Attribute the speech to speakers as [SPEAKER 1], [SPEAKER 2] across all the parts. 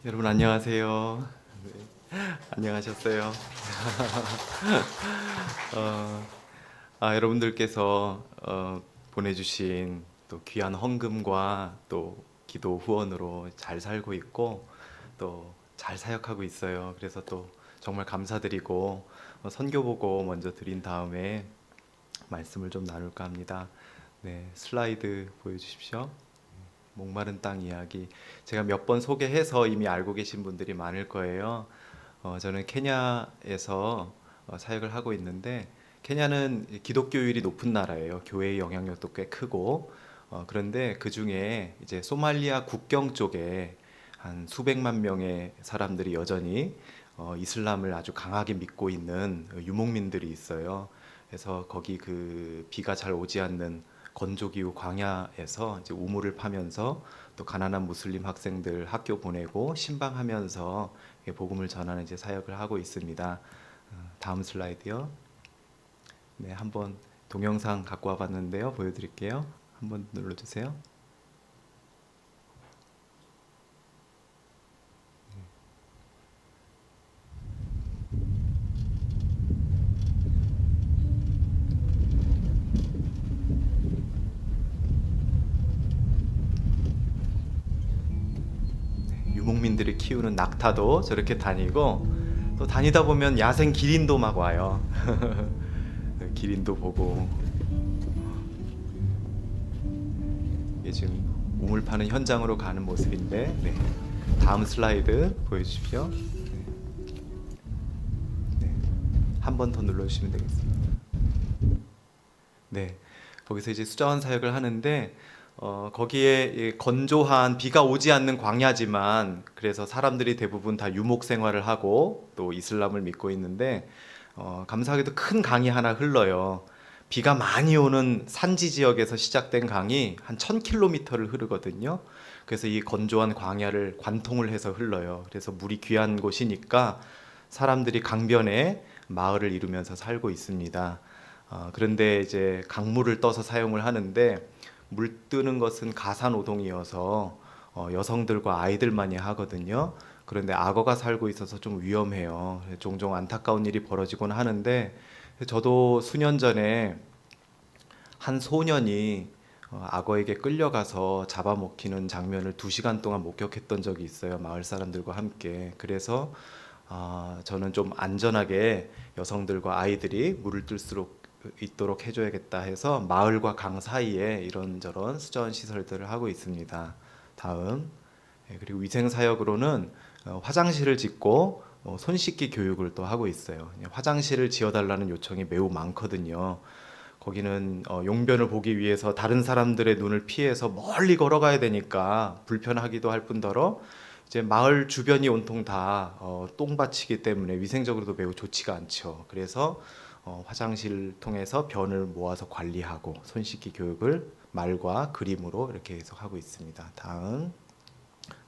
[SPEAKER 1] 여러분 안녕하세요. 네, 안녕하셨어요. 어, 여러분들께서 보내주신 또 귀한 헌금과 또 기도 후원으로 잘 살고 있고 또 잘 사역하고 있어요. 그래서 또 정말 감사드리고 선교 보고 먼저 드린 다음에 말씀을 좀 나눌까 합니다. 네, 슬라이드 보여주십시오. 목마른 땅 이야기. 제가 몇 번 소개해서 이미 알고 계신 분들이 많을 거예요. 저는 케냐에서 사역을 하고 있는데 케냐는 기독교율이 높은 나라예요. 교회의 영향력도 꽤 크고 그런데 그 중에 이제 소말리아 국경 쪽에 한 수백만 명의 사람들이 여전히 이슬람을 아주 강하게 믿고 있는 유목민들이 있어요. 그래서 거기 그 비가 잘 오지 않는 건조기후 광야에서 이제 우물을 파면서 또 가난한 무슬림 학생들 학교 보내고 신방하면서 복음을 전하는 이제 사역을 하고 있습니다. 다음 슬라이드요. 네, 한번 동영상 갖고 와봤는데요. 보여드릴게요. 한번 눌러주세요. 유목민들이 키우는 낙타도 저렇게 다니고 또 다니다 보면 야생 기린도 막 와요. 기린도 보고 이게 지금 우물 파는 현장으로 가는 모습인데 네. 다음 슬라이드 보여주십시오. 네. 한 번 더 눌러주시면 되겠습니다. 네, 거기서 이제 수자원 사역을 하는데 거기에 이 건조한 비가 오지 않는 광야지만 그래서 사람들이 대부분 다 유목 생활을 하고 또 이슬람을 믿고 있는데 감사하게도 큰 강이 하나 흘러요. 비가 많이 오는 산지 지역에서 시작된 강이 한 1000km를 흐르거든요. 그래서 이 건조한 광야를 관통을 해서 흘러요. 그래서 물이 귀한 곳이니까 사람들이 강변에 마을을 이루면서 살고 있습니다. 그런데 이제 강물을 떠서 사용을 하는데 물 뜨는 것은 가사 노동이어서 여성들과 아이들만이 하거든요. 그런데 악어가 살고 있어서 좀 위험해요. 종종 안타까운 일이 벌어지곤 하는데 저도 수년 전에 한 소년이 악어에게 끌려가서 잡아먹히는 장면을 2시간 동안 목격했던 적이 있어요. 마을 사람들과 함께. 그래서 저는 좀 안전하게 여성들과 아이들이 물을 뜰 수 있도록 해줘야겠다 해서 마을과 강 사이에 이런저런 수자원 시설들을 하고 있습니다. 다음. 그리고 위생 사역으로는 화장실을 짓고 손 씻기 교육을 또 하고 있어요. 화장실을 지어달라는 요청이 매우 많거든요. 거기는 용변을 보기 위해서 다른 사람들의 눈을 피해서 멀리 걸어가야 되니까 불편하기도 할 뿐더러 이제 마을 주변이 온통 다 똥밭이기 때문에 위생적으로도 매우 좋지가 않죠. 그래서 화장실 통해서 변을 모아서 관리하고 손 씻기 교육을 말과 그림으로 이렇게 계속 하고 있습니다. 다음.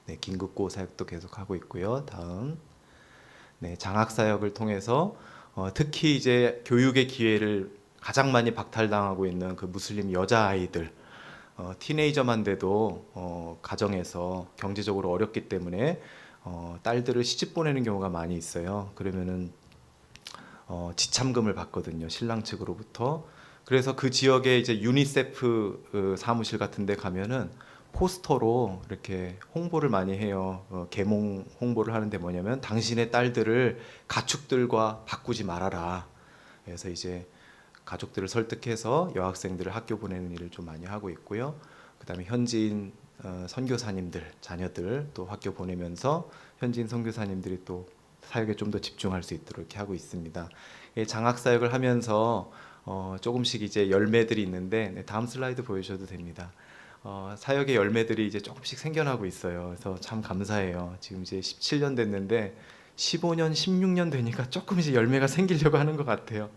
[SPEAKER 1] 네, 긴급고 사역도 계속 하고 있고요. 다음. 네, 장학 사역을 통해서 특히 이제 교육의 기회를 가장 많이 박탈당하고 있는 그 무슬림 여자 아이들, 티네이저만 돼도 가정에서 경제적으로 어렵기 때문에 딸들을 시집 보내는 경우가 많이 있어요. 그러면은 지참금을 받거든요. 신랑 측으로부터. 그래서 그 지역에 이제 유니세프 사무실 같은 데 가면은 포스터로 이렇게 홍보를 많이 해요. 계몽 홍보를 하는데 뭐냐면 당신의 딸들을 가축들과 바꾸지 말아라. 그래서 이제 가족들을 설득해서 여학생들을 학교 보내는 일을 좀 많이 하고 있고요. 그다음에 현지인 선교사님들 자녀들 또 학교 보내면서 현지인 선교사님들이 또 사역에 좀 더 집중할 수 있도록 이렇게 하고 있습니다. 장학 사역을 하면서 조금씩 이제 열매들이 있는데 네, 다음 슬라이드 보여주셔도 됩니다. 사역의 열매들이 이제 조금씩 생겨나고 있어요. 그래서 참 감사해요. 지금 이제 17년 됐는데 15년, 16년 되니까 조금 이제 열매가 생기려고 하는 것 같아요.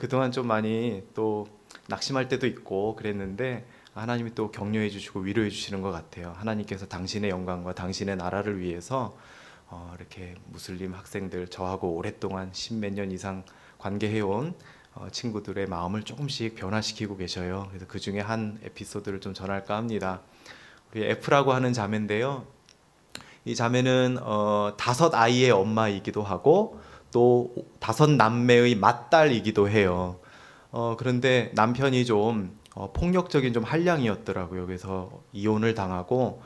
[SPEAKER 1] 그동안 좀 많이 또 낙심할 때도 있고 그랬는데 하나님이 또 격려해 주시고 위로해 주시는 것 같아요. 하나님께서 당신의 영광과 당신의 나라를 위해서 이렇게 무슬림 학생들 저하고 오랫동안 십몇 년 이상 관계해온 친구들의 마음을 조금씩 변화시키고 계셔요. 그래서 그 중에 한 에피소드를 좀 전할까 합니다. 우리 F라고 하는 자매인데요. 이 자매는 다섯 아이의 엄마이기도 하고 또 다섯 남매의 맏딸이기도 해요. 그런데 남편이 좀 폭력적인 좀 한량이었더라고요. 그래서 이혼을 당하고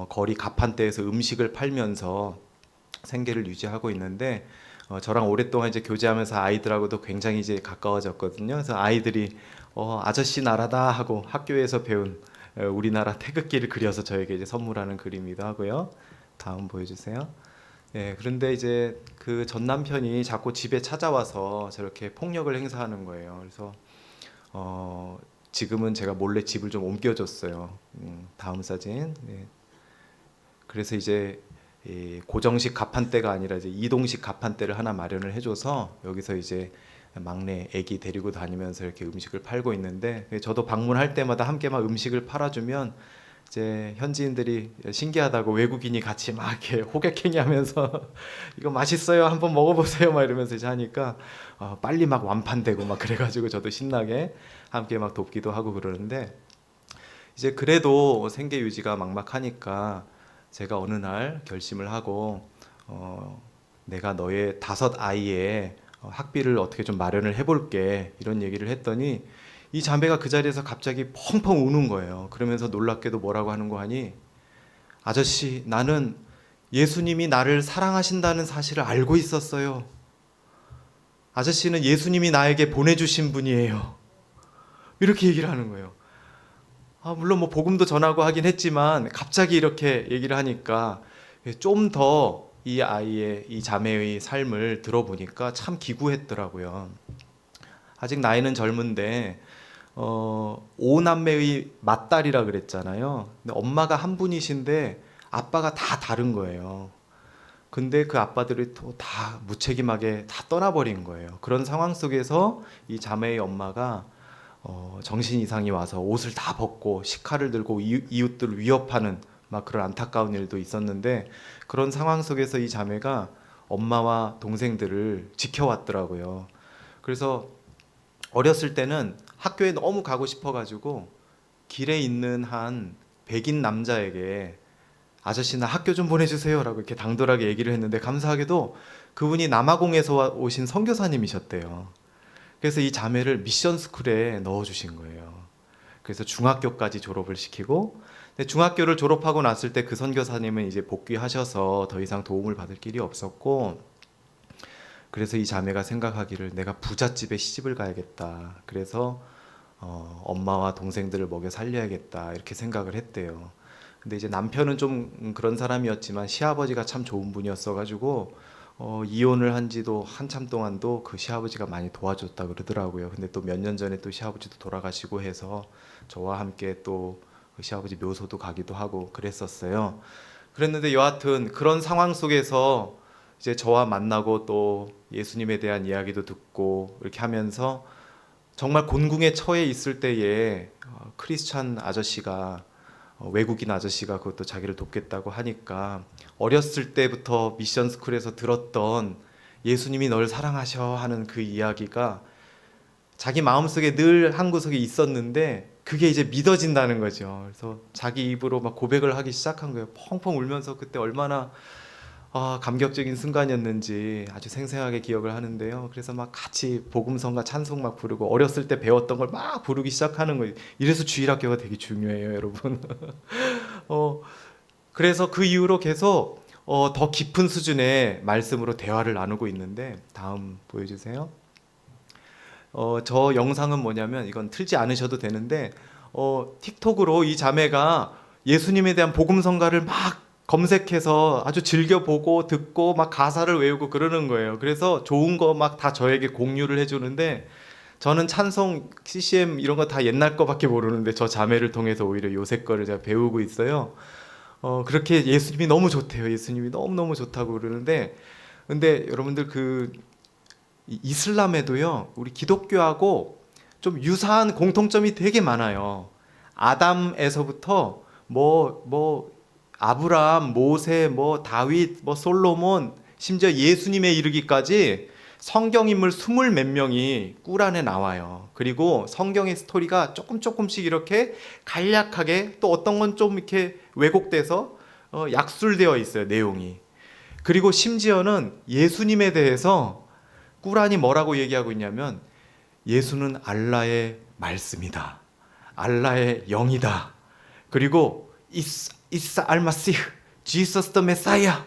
[SPEAKER 1] 거리 가판대에서 음식을 팔면서 생계를 유지하고 있는데 저랑 오랫동안 이제 교제하면서 아이들하고도 굉장히 이제 가까워졌거든요. 그래서 아이들이 아저씨 나라다 하고 학교에서 배운 우리나라 태극기를 그려서 저에게 이제 선물하는 그림이기도 하고요. 다음 보여주세요. 예, 그런데 이제 그 전 남편이 자꾸 집에 찾아와서 저렇게 폭력을 행사하는 거예요. 그래서 어, 지금은 제가 몰래 집을 좀 옮겨줬어요. 다음 사진. 예. 그래서 이제 이 고정식 가판대가 아니라 이제 이동식 가판대를 하나 마련을 해줘서 여기서 이제 막내 아기 데리고 다니면서 이렇게 음식을 팔고 있는데 저도 방문할 때마다 함께 막 음식을 팔아주면 이제 현지인들이 신기하다고 외국인이 같이 막 이렇게 호객행위하면서 이거 맛있어요 한번 먹어보세요 막 이러면서 이제 하니까 빨리 막 완판되고 막 그래가지고 저도 신나게 함께 막 돕기도 하고 그러는데 이제 그래도 생계 유지가 막막하니까 제가 어느 날 결심을 하고 내가 너의 다섯 아이의 학비를 어떻게 좀 마련을 해볼게 이런 얘기를 했더니 이 자매가 그 자리에서 갑자기 펑펑 우는 거예요. 그러면서 놀랍게도 뭐라고 하는 거 하니 아저씨 나는 예수님이 나를 사랑하신다는 사실을 알고 있었어요. 아저씨는 예수님이 나에게 보내주신 분이에요. 이렇게 얘기를 하는 거예요. 물론 뭐 복음도 전하고 하긴 했지만 갑자기 이렇게 얘기를 하니까 좀 더 이 아이의 이 자매의 삶을 들어보니까 참 기구했더라고요. 아직 나이는 젊은데 오남매의 맏딸이라 그랬잖아요. 근데 엄마가 한 분이신데 아빠가 다 다른 거예요. 근데 그 아빠들이 또 다 무책임하게 다 떠나버린 거예요. 그런 상황 속에서 이 자매의 엄마가 정신 이상이 와서 옷을 다 벗고 식칼을 들고 이웃들을 위협하는 막 그런 안타까운 일도 있었는데 그런 상황 속에서 이 자매가 엄마와 동생들을 지켜왔더라고요. 그래서 어렸을 때는 학교에 너무 가고 싶어가지고 길에 있는 한 백인 남자에게 아저씨 나 학교 좀 보내주세요라고 이렇게 당돌하게 얘기를 했는데 감사하게도 그분이 남아공에서 오신 선교사님이셨대요. 그래서 이 자매를 미션 스쿨에 넣어주신 거예요. 그래서 중학교까지 졸업을 시키고 근데 중학교를 졸업하고 났을 때 그 선교사님은 이제 복귀하셔서 더 이상 도움을 받을 길이 없었고 그래서 이 자매가 생각하기를 내가 부잣집에 시집을 가야겠다. 그래서 엄마와 동생들을 먹여 살려야겠다. 이렇게 생각을 했대요. 근데 이제 남편은 좀 그런 사람이었지만 시아버지가 참 좋은 분이었어가지고 이혼을 한 지도 한참 동안도 그 시아버지가 많이 도와줬다 그러더라고요. 근데 또 몇 년 전에 또 시아버지도 돌아가시고 해서 저와 함께 또 그 시아버지 묘소도 가기도 하고 그랬었어요. 그랬는데 여하튼 그런 상황 속에서 이제 저와 만나고 또 예수님에 대한 이야기도 듣고 이렇게 하면서 정말 곤궁에 처해 있을 때에 크리스찬 아저씨가 외국인 아저씨가 그것도 자기를 돕겠다고 하니까 어렸을 때부터 미션 스쿨에서 들었던 예수님이 널 사랑하셔 하는 그 이야기가 자기 마음속에 늘 한 구석에 있었는데 그게 이제 믿어진다는 거죠. 그래서 자기 입으로 막 고백을 하기 시작한 거예요. 펑펑 울면서 그때 얼마나 감격적인 순간이었는지 아주 생생하게 기억을 하는데요. 그래서 막 같이 복음성가 찬송 막 부르고 어렸을 때 배웠던 걸 막 부르기 시작하는 거예요. 이래서 주일학교가 되게 중요해요, 여러분. 그래서 그 이후로 계속 더 깊은 수준의 말씀으로 대화를 나누고 있는데 다음 보여주세요. 저 영상은 뭐냐면 이건 틀지 않으셔도 되는데 틱톡으로 이 자매가 예수님에 대한 복음성가를 막 검색해서 아주 즐겨보고 듣고 막 가사를 외우고 그러는 거예요. 그래서 좋은 거 막 다 저에게 공유를 해주는데 저는 찬송, CCM 이런 거 다 옛날 거밖에 모르는데 저 자매를 통해서 오히려 요새 거를 제가 배우고 있어요. 그렇게 예수님이 너무 좋대요. 예수님이 너무너무 좋다고 그러는데 근데 여러분들 그 이슬람에도요 우리 기독교하고 좀 유사한 공통점이 되게 많아요. 아담에서부터 뭐 아브라함, 모세, 뭐 다윗, 뭐 솔로몬, 심지어 예수님에 이르기까지 성경 인물 20 몇 명이 꿀 안에 나와요. 그리고 성경의 스토리가 조금씩 이렇게 간략하게 또 어떤 건 좀 이렇게 왜곡돼서 약술되어 있어요, 내용이. 그리고 심지어는 예수님에 대해서 꾸란이 뭐라고 얘기하고 있냐면 예수는 알라의 말씀이다, 알라의 영이다, 그리고 이사 알마시흐, 지서스 더 메사이아,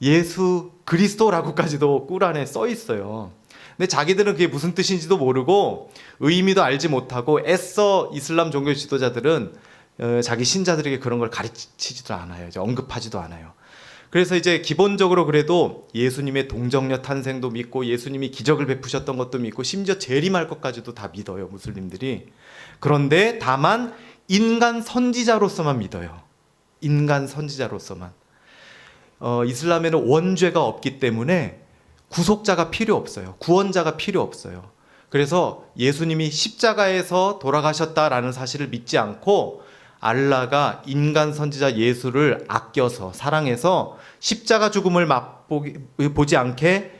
[SPEAKER 1] 예수 그리스도라고까지도 꾸란에 써 있어요. 근데 자기들은 그게 무슨 뜻인지도 모르고 의미도 알지 못하고 애써 이슬람 종교 지도자들은 자기 신자들에게 그런 걸 가르치지도 않아요. 언급하지도 않아요. 그래서 이제 기본적으로 그래도 예수님의 동정녀 탄생도 믿고 예수님이 기적을 베푸셨던 것도 믿고 심지어 재림할 것까지도 다 믿어요, 무슬림들이. 그런데 다만 인간 선지자로서만 믿어요. 인간 선지자로서만. 이슬람에는 원죄가 없기 때문에 구속자가 필요 없어요. 구원자가 필요 없어요. 그래서 예수님이 십자가에서 돌아가셨다라는 사실을 믿지 않고 알라가 인간 선지자 예수를 아껴서 사랑해서 십자가 죽음을 맛보지 않게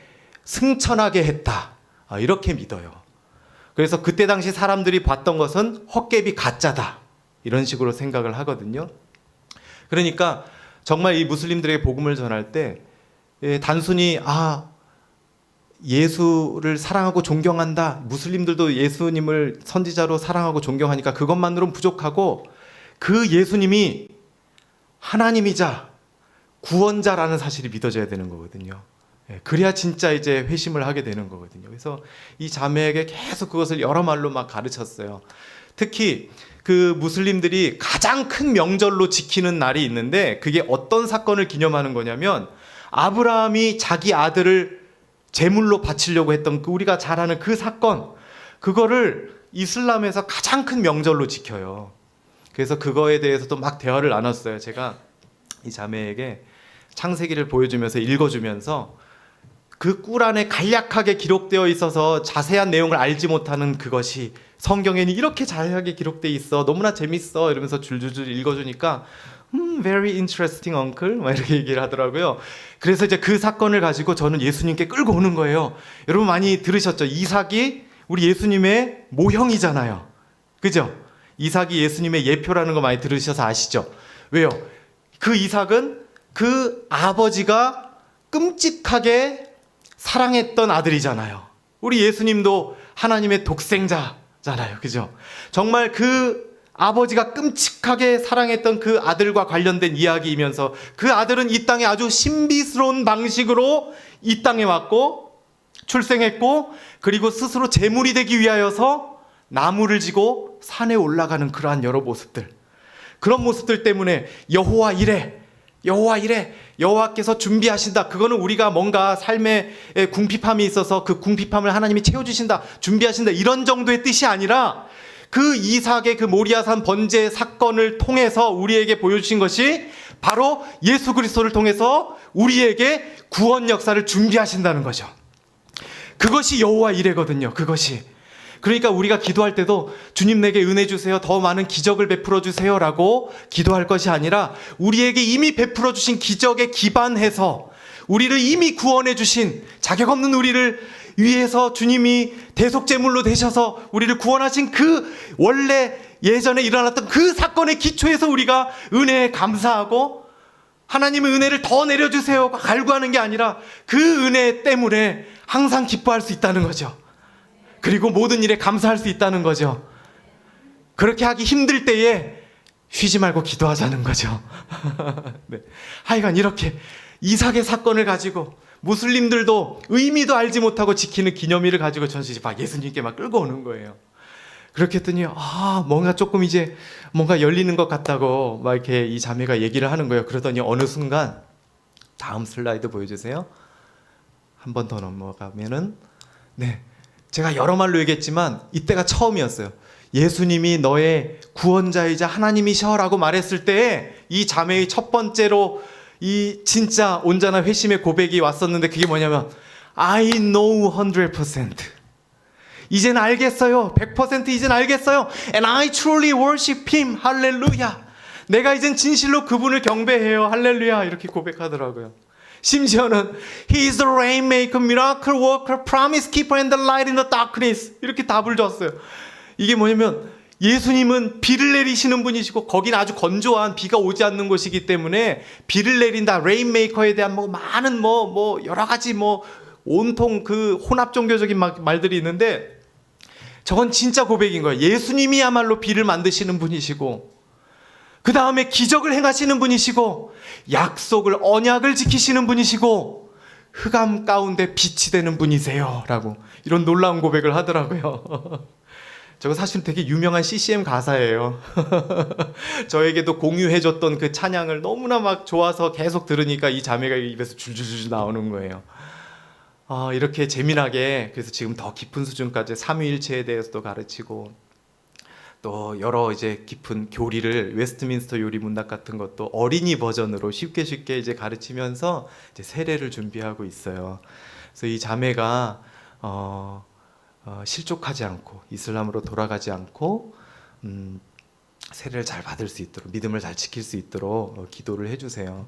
[SPEAKER 1] 승천하게 했다, 이렇게 믿어요. 그래서 그때 당시 사람들이 봤던 것은 헛개비 가짜다, 이런 식으로 생각을 하거든요. 그러니까 정말 이 무슬림들에게 복음을 전할 때 단순히 예수를 사랑하고 존경한다, 무슬림들도 예수님을 선지자로 사랑하고 존경하니까 그것만으로는 부족하고 그 예수님이 하나님이자 구원자라는 사실이 믿어져야 되는 거거든요. 그래야 진짜 이제 회심을 하게 되는 거거든요. 그래서 이 자매에게 계속 그것을 여러 말로 막 가르쳤어요. 특히 그 무슬림들이 가장 큰 명절로 지키는 날이 있는데 그게 어떤 사건을 기념하는 거냐면 아브라함이 자기 아들을 제물로 바치려고 했던 우리가 잘 아는 그 사건, 그거를 이슬람에서 가장 큰 명절로 지켜요. 그래서 그거에 대해서도 막 대화를 나눴어요. 제가 이 자매에게 창세기를 보여주면서 읽어주면서 그 꾸란에 간략하게 기록되어 있어서 자세한 내용을 알지 못하는 그것이 성경에는 이렇게 자세하게 기록되어 있어, 너무나 재밌어, 이러면서 줄줄줄 읽어주니까 very interesting uncle, 막 이렇게 얘기를 하더라고요. 그래서 이제 그 사건을 가지고 저는 예수님께 끌고 오는 거예요. 여러분 많이 들으셨죠? 이삭이 우리 예수님의 모형이잖아요, 그죠? 이삭이 예수님의 예표라는 거 많이 들으셔서 아시죠? 왜요? 그 이삭은 그 아버지가 끔찍하게 사랑했던 아들이잖아요. 우리 예수님도 하나님의 독생자잖아요, 그죠? 정말 그 아버지가 끔찍하게 사랑했던 그 아들과 관련된 이야기이면서 그 아들은 이 땅에 아주 신비스러운 방식으로 이 땅에 왔고 출생했고 그리고 스스로 제물이 되기 위하여서 나무를 지고 산에 올라가는 그러한 여러 모습들, 그런 모습들 때문에 여호와 이래, 여호와 이래, 여호와께서 준비하신다. 그거는 우리가 뭔가 삶에 궁핍함이 있어서 그 궁핍함을 하나님이 채워주신다, 준비하신다, 이런 정도의 뜻이 아니라 그 이삭의 그 모리아산 번제 사건을 통해서 우리에게 보여주신 것이 바로 예수 그리스도를 통해서 우리에게 구원 역사를 준비하신다는 거죠. 그것이 여호와 이레거든요. 그것이. 그러니까 우리가 기도할 때도 주님 내게 은혜 주세요, 더 많은 기적을 베풀어 주세요 라고 기도할 것이 아니라 우리에게 이미 베풀어 주신 기적에 기반해서 우리를 이미 구원해 주신, 자격 없는 우리를 위해서 주님이 대속제물로 되셔서 우리를 구원하신 그 원래 예전에 일어났던 그 사건의 기초에서 우리가 은혜에 감사하고 하나님의 은혜를 더 내려주세요 갈구하는 게 아니라 그 은혜 때문에 항상 기뻐할 수 있다는 거죠. 그리고 모든 일에 감사할 수 있다는 거죠. 그렇게 하기 힘들 때에 쉬지 말고 기도하자는 거죠. 네. 하여간 이렇게 이삭의 사건을 가지고 무슬림들도 의미도 알지 못하고 지키는 기념일을 가지고 전시 막 예수님께 막 끌고 오는 거예요. 그렇게 했더니 뭔가 조금 이제 뭔가 열리는 것 같다고 막 이렇게 이 자매가 얘기를 하는 거예요. 그러더니 어느 순간 다음 슬라이드 보여주세요. 한 번 더 넘어가면은 네, 제가 여러 말로 얘기했지만 이때가 처음이었어요. 예수님이 너의 구원자이자 하나님이셔라고 말했을 때에 이 자매의 첫 번째로 이 진짜 온전한 회심의 고백이 왔었는데 그게 뭐냐면 I know 100%. 이젠 알겠어요. 100% 이젠 알겠어요. And I truly worship him. 할렐루야. 내가 이젠 진실로 그분을 경배해요. 할렐루야. 이렇게 고백하더라고요. 심지어는 He is the rainmaker, miracle worker, promise keeper and the light in the darkness. 이렇게 답을 줬어요. 이게 뭐냐면 예수님은 비를 내리시는 분이시고 거긴 아주 건조한 비가 오지 않는 곳이기 때문에 비를 내린다, 레인메이커에 대한 뭐 많은 뭐 여러 가지 뭐 온통 그 혼합 종교적인 말들이 있는데, 저건 진짜 고백인 거예요. 예수님이야말로 비를 만드시는 분이시고, 그 다음에 기적을 행하시는 분이시고, 약속을, 언약을 지키시는 분이시고, 흑암 가운데 빛이 되는 분이세요 라고 이런 놀라운 고백을 하더라고요. 저거 사실 되게 유명한 CCM 가사예요. 저에게도 공유해줬던 그 찬양을 너무나 막 좋아서 계속 들으니까 이 자매가 입에서 줄줄줄 나오는 거예요. 이렇게 재미나게, 그래서 지금 더 깊은 수준까지 삼위일체에 대해서도 가르치고, 또 여러 이제 깊은 교리를, 웨스트민스터 요리 문답 같은 것도 어린이 버전으로 쉽게 이제 가르치면서 이제 세례를 준비하고 있어요. 그래서 이 자매가 실족하지 않고 이슬람으로 돌아가지 않고 세례를 잘 받을 수 있도록, 믿음을 잘 지킬 수 있도록 기도를 해주세요.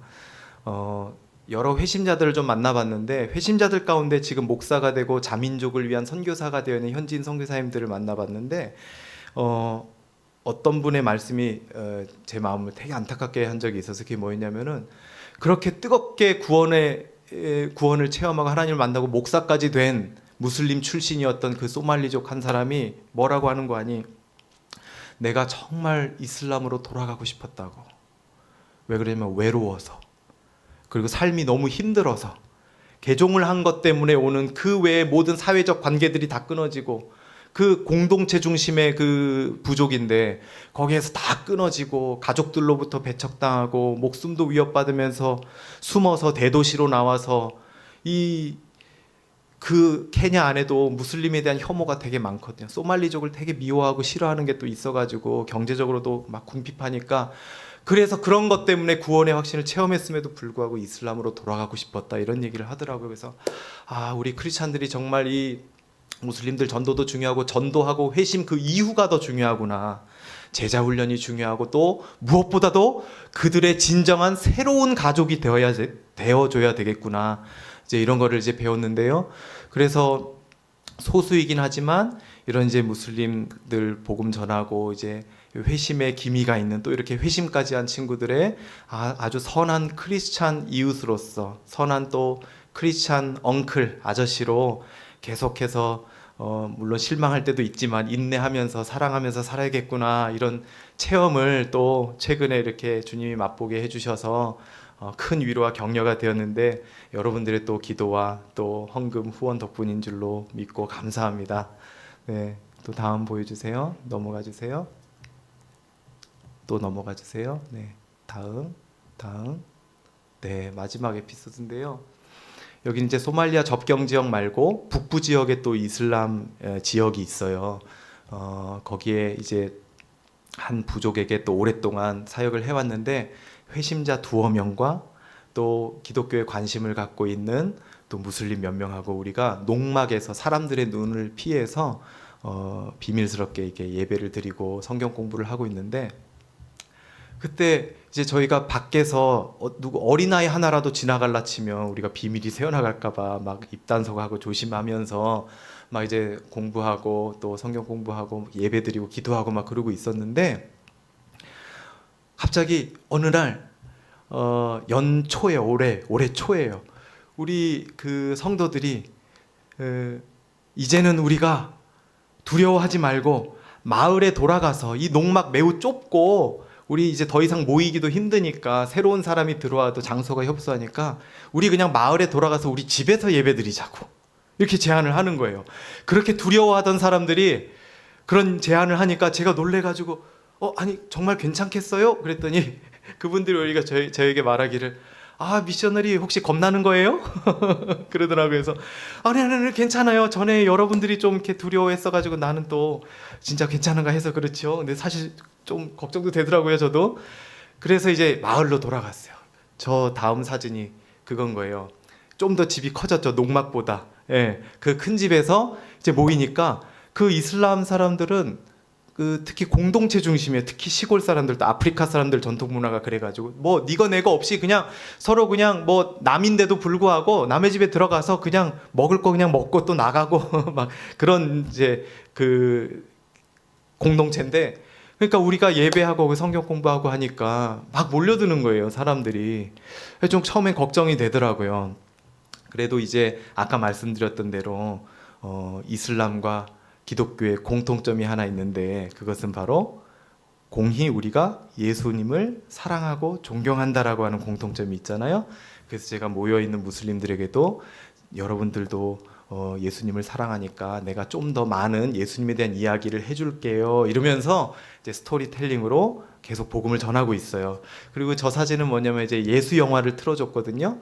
[SPEAKER 1] 여러 회심자들을 좀 만나봤는데, 회심자들 가운데 지금 목사가 되고 자민족을 위한 선교사가 되어 있는 현지인 선교사님들을 만나봤는데, 어떤 분의 말씀이 제 마음을 되게 안타깝게 한 적이 있어서, 그게 뭐였냐면은, 그렇게 뜨겁게 구원을 체험하고 하나님을 만나고 목사까지 된 무슬림 출신이었던 그 소말리족 한 사람이 뭐라고 하는 거 아니? 내가 정말 이슬람으로 돌아가고 싶었다고. 왜 그러냐면 외로워서, 그리고 삶이 너무 힘들어서, 개종을 한 것 때문에 오는 그 외의 모든 사회적 관계들이 다 끊어지고, 그 공동체 중심의 그 부족인데 거기에서 다 끊어지고, 가족들로부터 배척당하고, 목숨도 위협받으면서 숨어서 대도시로 나와서, 그 케냐 안에도 무슬림에 대한 혐오가 되게 많거든요. 소말리족을 되게 미워하고 싫어하는 게 또 있어가지고, 경제적으로도 막 궁핍하니까, 그래서 그런 것 때문에 구원의 확신을 체험했음에도 불구하고 이슬람으로 돌아가고 싶었다, 이런 얘기를 하더라고요. 그래서 우리 크리스찬들이 정말 이 무슬림들 전도도 중요하고, 전도하고 회심 그 이후가 더 중요하구나. 제자 훈련이 중요하고, 또 무엇보다도 그들의 진정한 새로운 가족이 되어줘야 되겠구나. 이제 이런 거를 이제 배웠는데요. 그래서 소수이긴 하지만 이런 이제 무슬림들 복음 전하고, 이제 회심의 기미가 있는, 또 이렇게 회심까지 한 친구들의 아주 선한 크리스찬 이웃으로서, 선한 또 크리스찬 엉클 아저씨로 계속해서 물론 실망할 때도 있지만 인내하면서 사랑하면서 살아야겠구나, 이런 체험을 또 최근에 이렇게 주님이 맛보게 해주셔서 큰 위로와 격려가 되었는데, 여러분들의 또 기도와 또 헌금 후원 덕분인 줄로 믿고 감사합니다. 네, 또 다음 보여주세요. 넘어가 주세요. 또 넘어가 주세요. 네, 다음. 네, 마지막 에피소드인데요. 여기 이제 소말리아 접경 지역 말고 북부 지역에 또 이슬람 지역이 있어요. 거기에 이제 한 부족에게 또 오랫동안 사역을 해왔는데, 회심자 두어 명과 또 기독교에 관심을 갖고 있는 또 무슬림 몇 명하고 우리가 농막에서 사람들의 눈을 피해서 비밀스럽게 이렇게 예배를 드리고 성경 공부를 하고 있는데, 그때 이제 저희가 밖에서 누구 어린아이 하나라도 지나갈라 치면 우리가 비밀이 새어나갈까봐 막 입단속하고 조심하면서 막 이제 공부하고 또 성경 공부하고 예배드리고 기도하고 막 그러고 있었는데, 갑자기 어느 날 연초에, 올해 초예요. 우리 그 성도들이 이제는 우리가 두려워하지 말고 마을에 돌아가서, 이 농막 매우 좁고 우리 이제 더 이상 모이기도 힘드니까, 새로운 사람이 들어와도 장소가 협소하니까 우리 그냥 마을에 돌아가서 우리 집에서 예배드리자고, 이렇게 제안을 하는 거예요. 그렇게 두려워하던 사람들이 그런 제안을 하니까 제가 놀래가지고 아니 정말 괜찮겠어요? 그랬더니 그분들이 우리가 저에게 말하기를, 미셔너리 혹시 겁나는 거예요? 그러더라고요. 그래서 아니 괜찮아요. 전에 여러분들이 좀 이렇게 두려워했어가지고 나는 또 진짜 괜찮은가 해서 그렇죠. 근데 사실 좀 걱정도 되더라고요, 저도. 그래서 이제 마을로 돌아갔어요. 저 다음 사진이 그건 거예요. 좀 더 집이 커졌죠, 농막보다. 예, 그 큰 집에서 이제 모이니까 그 이슬람 사람들은 특히 공동체 중심이에요. 특히 시골 사람들도, 아프리카 사람들 전통 문화가 그래가지고 뭐 니거 내거 없이 그냥 서로 그냥 뭐 남인데도 불구하고 남의 집에 들어가서 그냥 먹을 거 그냥 먹고 또 나가고 막 그런 이제 그 공동체인데, 그러니까 우리가 예배하고 성경 공부하고 하니까 막 몰려드는 거예요, 사람들이. 좀 처음엔 걱정이 되더라고요. 그래도 이제 아까 말씀드렸던 대로 이슬람과 기독교의 공통점이 하나 있는데, 그것은 바로 공히 우리가 예수님을 사랑하고 존경한다라고 하는 공통점이 있잖아요. 그래서 제가 모여있는 무슬림들에게도 여러분들도 예수님을 사랑하니까 내가 좀 더 많은 예수님에 대한 이야기를 해줄게요, 이러면서 이제 스토리텔링으로 계속 복음을 전하고 있어요. 그리고 저 사진은 뭐냐면 이제 예수 영화를 틀어줬거든요.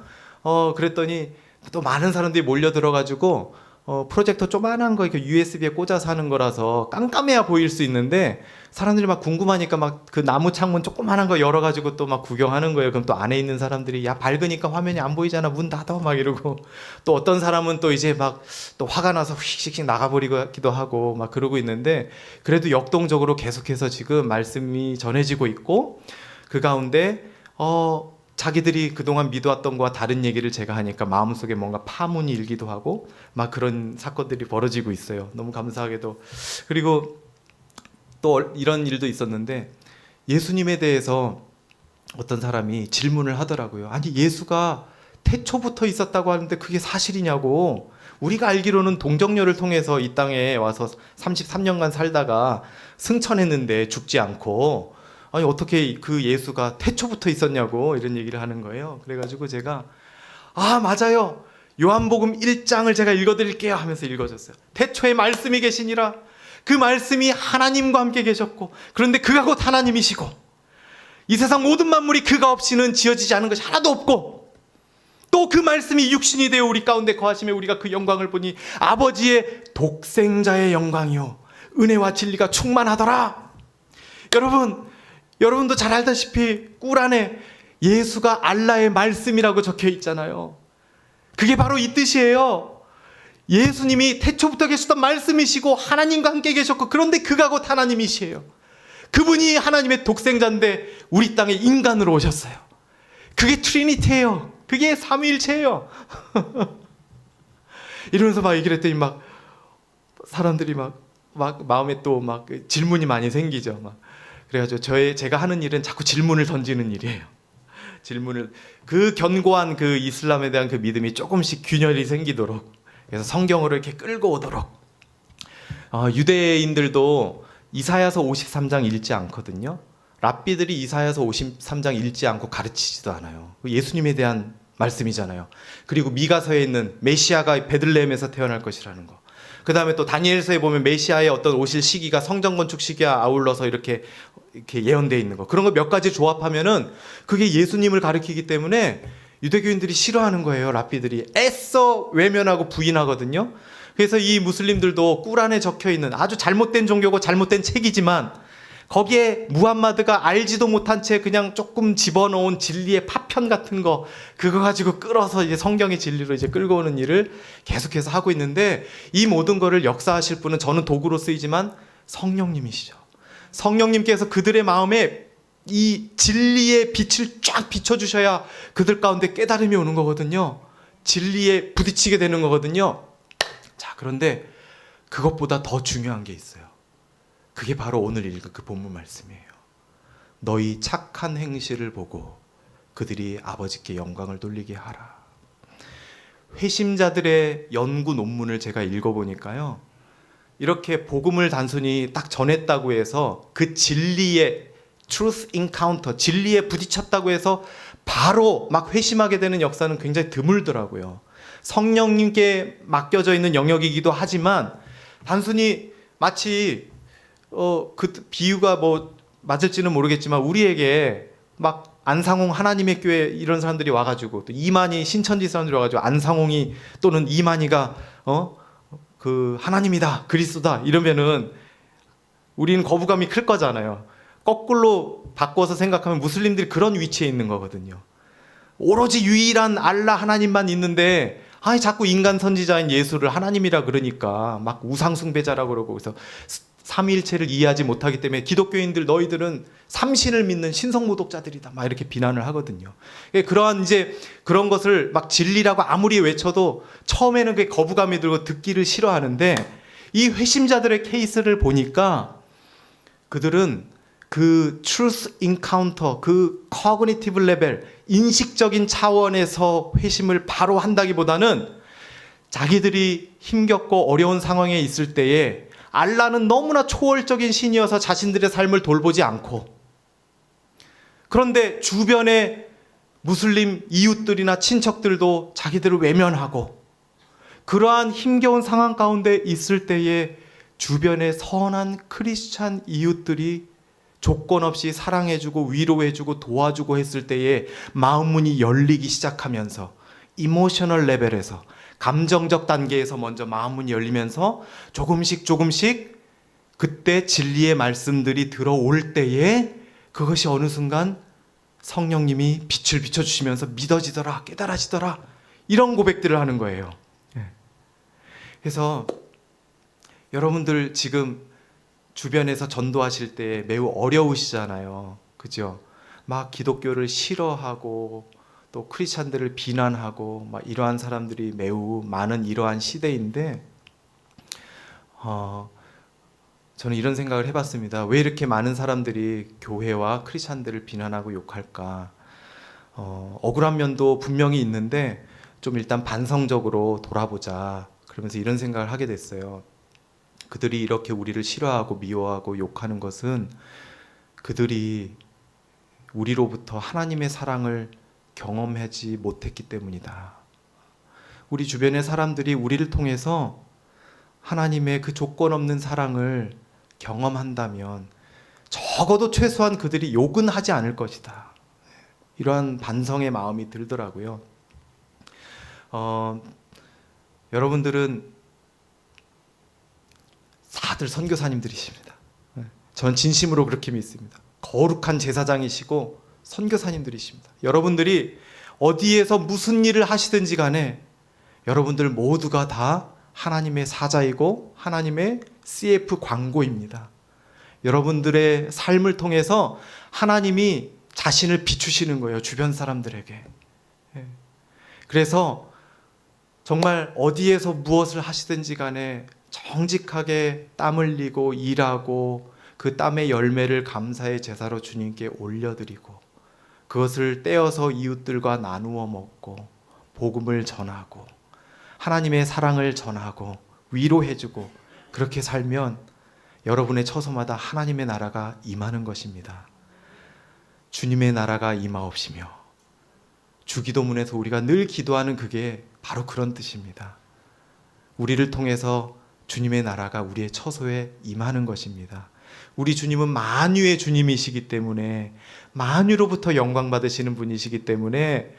[SPEAKER 1] 그랬더니 또 많은 사람들이 몰려들어가지고 프로젝터 조그만한 거 이렇게 USB에 꽂아서 하는 거라서 깜깜해야 보일 수 있는데, 사람들이 막 궁금하니까 막 그 나무 창문 조그만한 거 열어가지고 또 막 구경하는 거예요. 그럼 또 안에 있는 사람들이 야, 밝으니까 화면이 안 보이잖아, 문 닫아, 막 이러고, 또 어떤 사람은 또 이제 막 또 화가 나서 휙휙 나가버리기도 하고 막 그러고 있는데, 그래도 역동적으로 계속해서 지금 말씀이 전해지고 있고, 그 가운데 자기들이 그동안 믿어왔던 거와 다른 얘기를 제가 하니까 마음속에 뭔가 파문이 일기도 하고 막 그런 사건들이 벌어지고 있어요. 너무 감사하게도. 그리고 또 이런 일도 있었는데, 예수님에 대해서 어떤 사람이 질문을 하더라고요. 아니, 예수가 태초부터 있었다고 하는데 그게 사실이냐고. 우리가 알기로는 동정녀를 통해서 이 땅에 와서 33년간 살다가 승천했는데 죽지 않고, 아니 어떻게 그 예수가 태초부터 있었냐고 이런 얘기를 하는 거예요. 그래가지고 제가 맞아요, 요한복음 1장을 제가 읽어드릴게요 하면서 읽어줬어요. 태초에 말씀이 계시니라. 그 말씀이 하나님과 함께 계셨고, 그런데 그가 곧 하나님이시고, 이 세상 모든 만물이 그가 없이는 지어지지 않은 것이 하나도 없고, 또 그 말씀이 육신이 되어 우리 가운데 거하심에 우리가 그 영광을 보니 아버지의 독생자의 영광이요 은혜와 진리가 충만하더라. 여러분도 잘 알다시피 꿀 안에 예수가 알라의 말씀이라고 적혀 있잖아요. 그게 바로 이 뜻이에요. 예수님이 태초부터 계셨던 말씀이시고 하나님과 함께 계셨고, 그런데 그가 곧 하나님이시에요. 그분이 하나님의 독생자인데 우리 땅에 인간으로 오셨어요. 그게 트리니티예요. 그게 삼위일체예요. 이러면서 막 얘기를 했더니 막 사람들이 막 마음에 또 막 질문이 많이 생기죠. 막 그래가지고 제가 하는 일은 자꾸 질문을 던지는 일이에요. 그 견고한 그 이슬람에 대한 그 믿음이 조금씩 균열이 생기도록, 그래서 성경으로 이렇게 끌고 오도록. 유대인들도 이사야서 53장 읽지 않거든요. 랍비들이 이사야서 53장 읽지 않고 가르치지도 않아요. 예수님에 대한 말씀이잖아요. 그리고 미가서에 있는 메시아가 베들레헴에서 태어날 것이라는 거. 그 다음에 또 다니엘서에 보면 메시아의 어떤 오실 시기가 성전 건축 시기와 아울러서 이렇게 예언되어 있는 거. 그런 거 몇 가지 조합하면은 그게 예수님을 가리키기 때문에 유대교인들이 싫어하는 거예요. 랍비들이 애써 외면하고 부인하거든요. 그래서 이 무슬림들도 꿀 안에 적혀있는 아주 잘못된 종교고 잘못된 책이지만, 거기에 무함마드가 알지도 못한 채 그냥 조금 집어넣은 진리의 파편 같은 거, 그거 가지고 끌어서 이제 성경의 진리로 이제 끌고 오는 일을 계속해서 하고 있는데, 이 모든 거를 역사하실 분은 저는 도구로 쓰이지만 성령님이시죠. 성령님께서 그들의 마음에 이 진리의 빛을 쫙 비춰주셔야 그들 가운데 깨달음이 오는 거거든요. 진리에 부딪히게 되는 거거든요. 자, 그런데 그것보다 더 중요한 게 있어요. 그게 바로 오늘 읽은 그 본문 말씀이에요. 너희 착한 행실을 보고 그들이 아버지께 영광을 돌리게 하라. 회심자들의 연구 논문을 제가 읽어보니까요, 이렇게 복음을 단순히 딱 전했다고 해서 그 진리의 truth encounter, 진리에 부딪혔다고 해서 바로 막 회심하게 되는 역사는 굉장히 드물더라고요. 성령님께 맡겨져 있는 영역이기도 하지만, 단순히 마치 그 비유가 뭐 맞을지는 모르겠지만, 우리에게 막 안상홍 하나님의 교회 이런 사람들이 와가지고, 또 이만희 신천지 사람들이 와가지고 안상홍이 또는 이만희가 그 하나님이다, 그리스도다 이러면은 우리는 거부감이 클 거잖아요. 거꾸로 바꿔서 생각하면 무슬림들이 그런 위치에 있는 거거든요. 오로지 유일한 알라 하나님만 있는데, 아니 자꾸 인간 선지자인 예수를 하나님이라 그러니까 막 우상숭배자라고 그러고, 그래서 삼위일체를 이해하지 못하기 때문에 기독교인들 너희들은 삼신을 믿는 신성모독자들이다 막 이렇게 비난을 하거든요. 그러한 이제 그런 것을 막 진리라고 아무리 외쳐도 처음에는 그게 거부감이 들고 듣기를 싫어하는데, 이 회심자들의 케이스를 보니까 그들은 그 truth encounter, 그 cognitive level, 인식적인 차원에서 회심을 바로 한다기보다는 자기들이 힘겹고 어려운 상황에 있을 때에 알라는 너무나 초월적인 신이어서 자신들의 삶을 돌보지 않고, 그런데 주변의 무슬림 이웃들이나 친척들도 자기들을 외면하고, 그러한 힘겨운 상황 가운데 있을 때에 주변의 선한 크리스찬 이웃들이 조건 없이 사랑해주고 위로해주고 도와주고 했을 때에 마음 문이 열리기 시작하면서, 이모셔널 레벨에서, 감정적 단계에서 먼저 마음 문이 열리면서 조금씩 그때 진리의 말씀들이 들어올 때에 그것이 어느 순간 성령님이 빛을 비춰주시면서 믿어지더라, 깨달아지더라, 이런 고백들을 하는 거예요. 그래서 여러분들 지금 주변에서 전도하실 때 매우 어려우시잖아요. 그죠? 막 기독교를 싫어하고 또 크리스찬들을 비난하고 막 이러한 사람들이 매우 많은 이러한 시대인데, 저는 이런 생각을 해봤습니다. 왜 이렇게 많은 사람들이 교회와 크리스찬들을 비난하고 욕할까? 억울한 면도 분명히 있는데 좀 일단 반성적으로 돌아보자, 그러면서 이런 생각을 하게 됐어요. 그들이 이렇게 우리를 싫어하고 미워하고 욕하는 것은 그들이 우리로부터 하나님의 사랑을 경험하지 못했기 때문이다. 우리 주변의 사람들이 우리를 통해서 하나님의 그 조건 없는 사랑을 경험한다면 적어도 최소한 그들이 욕은 하지 않을 것이다. 이러한 반성의 마음이 들더라고요. 여러분들은 다들 선교사님들이십니다. 전 진심으로 그렇게 믿습니다. 거룩한 제사장이시고 선교사님들이십니다. 여러분들이 어디에서 무슨 일을 하시든지 간에 여러분들 모두가 다 하나님의 사자이고 하나님의 CF 광고입니다. 여러분들의 삶을 통해서 하나님이 자신을 비추시는 거예요, 주변 사람들에게. 그래서 정말 어디에서 무엇을 하시든지 간에 정직하게 땀 흘리고 일하고 그 땀의 열매를 감사의 제사로 주님께 올려드리고, 그것을 떼어서 이웃들과 나누어 먹고 복음을 전하고 하나님의 사랑을 전하고 위로해주고, 그렇게 살면 여러분의 처소마다 하나님의 나라가 임하는 것입니다. 주님의 나라가 임하옵시며, 주기도문에서 우리가 늘 기도하는 그게 바로 그런 뜻입니다. 우리를 통해서 주님의 나라가 우리의 처소에 임하는 것입니다. 우리 주님은 만유의 주님이시기 때문에, 만유로부터 영광 받으시는 분이시기 때문에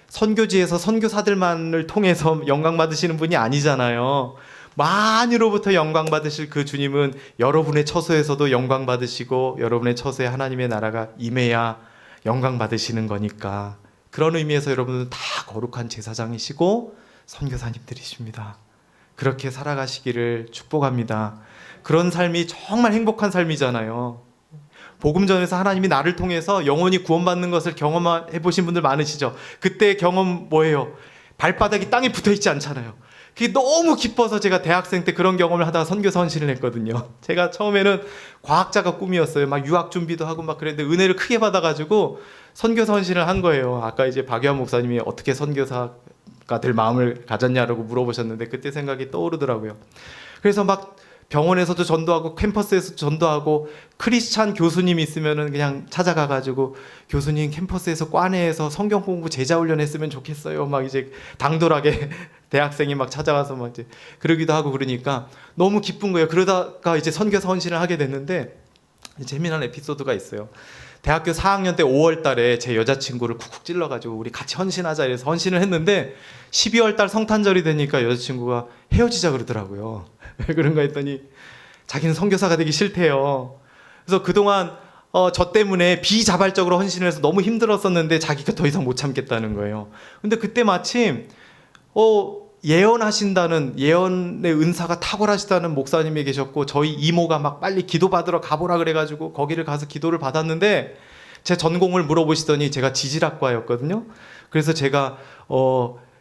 [SPEAKER 1] 선교지에서 선교사들만을 통해서 영광 받으시는 분이 아니잖아요. 만유로부터 영광 받으실 그 주님은 여러분의 처소에서도 영광 받으시고 여러분의 처소에 하나님의 나라가 임해야 영광 받으시는 거니까, 그런 의미에서 여러분은 다 거룩한 제사장이시고 선교사님들이십니다. 그렇게 살아가시기를 축복합니다. 그런 삶이 정말 행복한 삶이잖아요. 복음전에서 하나님이 나를 통해서 영혼이 구원받는 것을 경험해 보신 분들 많으시죠? 그때 경험 뭐예요? 발바닥이 땅에 붙어 있지 않잖아요. 그게 너무 기뻐서 제가 대학생 때 그런 경험을 하다가 선교사 헌신을 했거든요. 제가 처음에는 과학자가 꿈이었어요. 막 유학 준비도 하고 막 그랬는데 은혜를 크게 받아가지고 선교사 헌신을 한 거예요. 아까 이제 박유한 목사님이 어떻게 선교사가 될 마음을 가졌냐라고 물어보셨는데 그때 생각이 떠오르더라고요. 그래서 막 병원에서도 전도하고 캠퍼스에서 전도하고, 크리스찬 교수님이 있으면은 그냥 찾아가가지고 교수님 캠퍼스에서 과내에서 성경 공부 제자 훈련했으면 좋겠어요. 막 이제 당돌하게 대학생이 막 찾아와서 막 이제 그러기도 하고, 그러니까 너무 기쁜 거예요. 그러다가 이제 선교사 헌신을 하게 됐는데 재미난 에피소드가 있어요. 대학교 4학년 때 5월 달에 제 여자친구를 쿡쿡 찔러가지고 우리 같이 헌신하자 이래서 헌신을 했는데 12월 달 성탄절이 되니까 여자친구가 헤어지자 그러더라고요. 왜 그런가 했더니 자기는 선교사가 되기 싫대요. 그래서 그동안 저 때문에 비자발적으로 헌신을 해서 너무 힘들었었는데 자기가 더 이상 못 참겠다는 거예요. 근데 그때 마침 예언하신다는, 예언의 은사가 탁월하시다는 목사님이 계셨고, 저희 이모가 막 빨리 기도받으러 가보라 그래가지고 거기를 가서 기도를 받았는데, 제 전공을 물어보시더니 제가 지질학과였거든요. 그래서 제가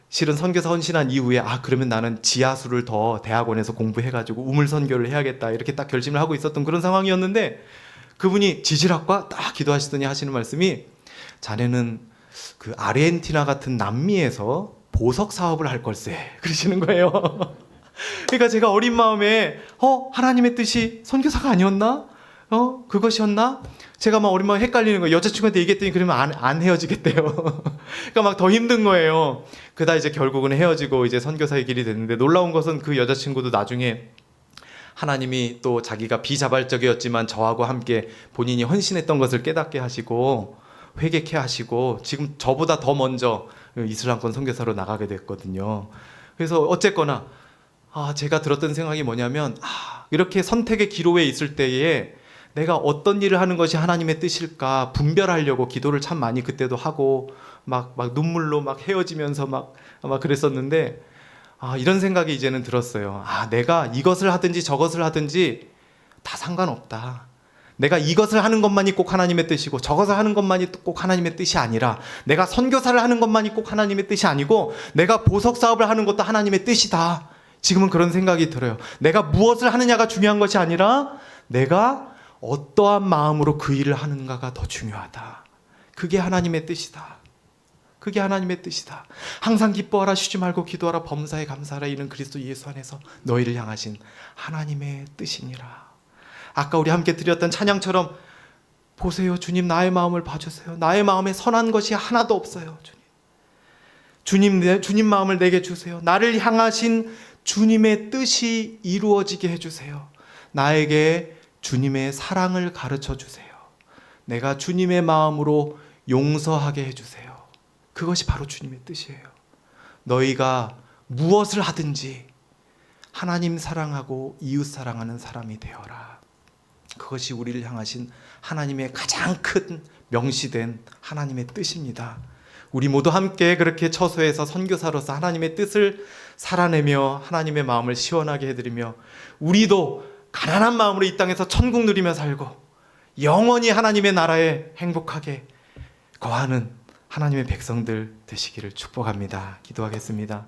[SPEAKER 1] 실은 선교사 헌신한 이후에 그러면 나는 지하수를 더 대학원에서 공부해가지고 우물 선교를 해야겠다 이렇게 딱 결심을 하고 있었던 그런 상황이었는데, 그분이 지질학과 딱 기도하시더니 하시는 말씀이 자네는 그 아르헨티나 같은 남미에서 보석 사업을 할 걸세 그러시는 거예요. 그러니까 제가 어린 마음에 하나님의 뜻이 선교사가 아니었나? 그것이었나? 제가 막 어린 마음에 헷갈리는 거예요. 여자친구한테 얘기했더니 그러면 안 헤어지겠대요. 그러니까 막 더 힘든 거예요. 그러다 이제 결국은 헤어지고 이제 선교사의 길이 됐는데, 놀라운 것은 그 여자친구도 나중에 하나님이 또 자기가 비자발적이었지만 저하고 함께 본인이 헌신했던 것을 깨닫게 하시고 회개케 하시고 지금 저보다 더 먼저 이슬람권 선교사로 나가게 됐거든요. 그래서 어쨌거나 제가 들었던 생각이 뭐냐면 이렇게 선택의 기로에 있을 때에 내가 어떤 일을 하는 것이 하나님의 뜻일까 분별하려고 기도를 참 많이 그때도 하고 막 눈물로 막 헤어지면서 막 그랬었는데 이런 생각이 이제는 들었어요. 내가 이것을 하든지 저것을 하든지 다 상관없다. 내가 이것을 하는 것만이 꼭 하나님의 뜻이고 저것을 하는 것만이 꼭 하나님의 뜻이 아니라, 내가 선교사를 하는 것만이 꼭 하나님의 뜻이 아니고 내가 보석 사업을 하는 것도 하나님의 뜻이다. 지금은 그런 생각이 들어요. 내가 무엇을 하느냐가 중요한 것이 아니라 내가 어떠한 마음으로 그 일을 하는가가 더 중요하다. 그게 하나님의 뜻이다. 그게 하나님의 뜻이다. 항상 기뻐하라, 쉬지 말고 기도하라, 범사에 감사하라. 이는 그리스도 예수 안에서 너희를 향하신 하나님의 뜻이니라. 아까 우리 함께 드렸던 찬양처럼 보세요, 주님 나의 마음을 봐주세요. 나의 마음에 선한 것이 하나도 없어요. 주님 마음을 내게 주세요. 나를 향하신 주님의 뜻이 이루어지게 해주세요. 나에게 주님의 사랑을 가르쳐 주세요. 내가 주님의 마음으로 용서하게 해주세요. 그것이 바로 주님의 뜻이에요. 너희가 무엇을 하든지 하나님 사랑하고 이웃 사랑하는 사람이 되어라. 그것이 우리를 향하신 하나님의 가장 큰 명시된 하나님의 뜻입니다. 우리 모두 함께 그렇게 처소에서 선교사로서 하나님의 뜻을 살아내며 하나님의 마음을 시원하게 해드리며, 우리도 가난한 마음으로 이 땅에서 천국 누리며 살고 영원히 하나님의 나라에 행복하게 거하는 하나님의 백성들 되시기를 축복합니다. 기도하겠습니다.